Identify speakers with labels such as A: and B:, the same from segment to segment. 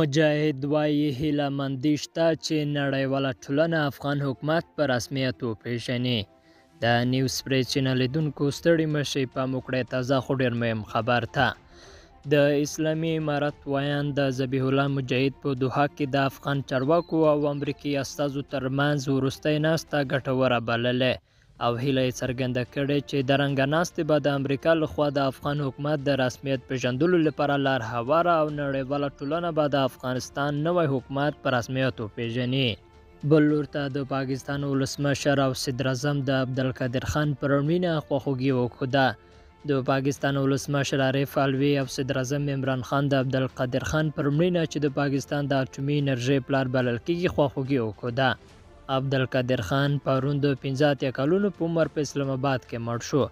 A: مجاهد وایي هیله مندي شته چې نړیواله ټولنه افغان حکومت په رسمیت وپېژني. د نیوز پریچینه لیدونکو ستړي مشئ پام وکړئ تازه خو ډېر مهم خبر ته. د اسلامي امارت ویان د ذبیح الله مجاهد په دوحه کې د افغان چارواکو او امریکایي استازو ترمنځ وروستۍ ناسته ګټوره بللې او هیله یې څرګنده کړې چې د رنګه ناستې به د امریکا لخوا د افغان حکومت د رسمیت پیژندلو لپاره لار هواره او نړیواله ټولنه به د افغانستان نوی حکومت په رسمیت وپېژني. بل لور ته د پاکستان ولسمشر او صدر اعظم د عبدالقادر خان پر مړینه خواخوږي وښوده. د پاکستان ولسمشر عارف الوی او صدر اعظم عمران خان د عبدالقادر خان پر مړینه چې د پاکستان د اټومي انرژۍ پلار بلل کېږي خواخوږي وښوده. عبدالقادر خان پرون د 15 کلونو په عمر په اسلام آباد کې مړ شو.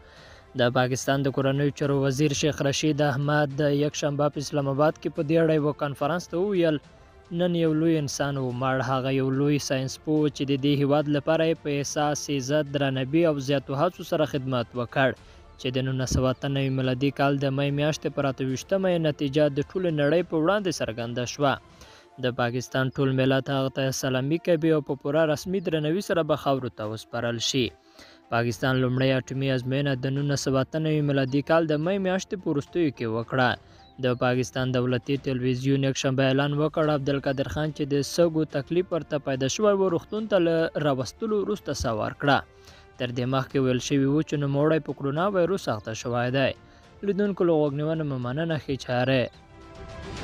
A: د پاکستان د کورنیو چارو وزیر شیخ رشید احمد د یکشنبه په اسلام آباد کې په دې اړه یو کنفرانس ته وویل نن یو لوی انسان و مړ، هغه یو لوی ساینس پوه چې د دې هیواد لپاره په احساس، عزت، درناوي او زیاتو هڅو سره خدمت وکړ چې د 1993 میلادي کال د مې میاشتې پر 28مه نتیجه د ټولې نړۍ په وړاندې څرګنده شوه. د پاکستان ټول ملت هغه ته سلامي کوي او په پوره رسمي درناوي سره به خاورو ته وسپارل شي. پاکستان لومړی اټومي ازموینه د 1993 میلادي کال د مې میاشتې په وروستیو کې وکړه. د پاکستان دولتي تلویزیون یکشنبه اعلان وکړ عبدالقادر خان چې د سږو تکلیف ورته پیدا شوی و روغتون ته له راوستلو وروسته سوار کړه. تر دې مخکې ویل شوي و چې نوموړی په کرونا وایروس اخته شوی دی. لیدونکو له غوږ نیونه مو مننه ښې چارې.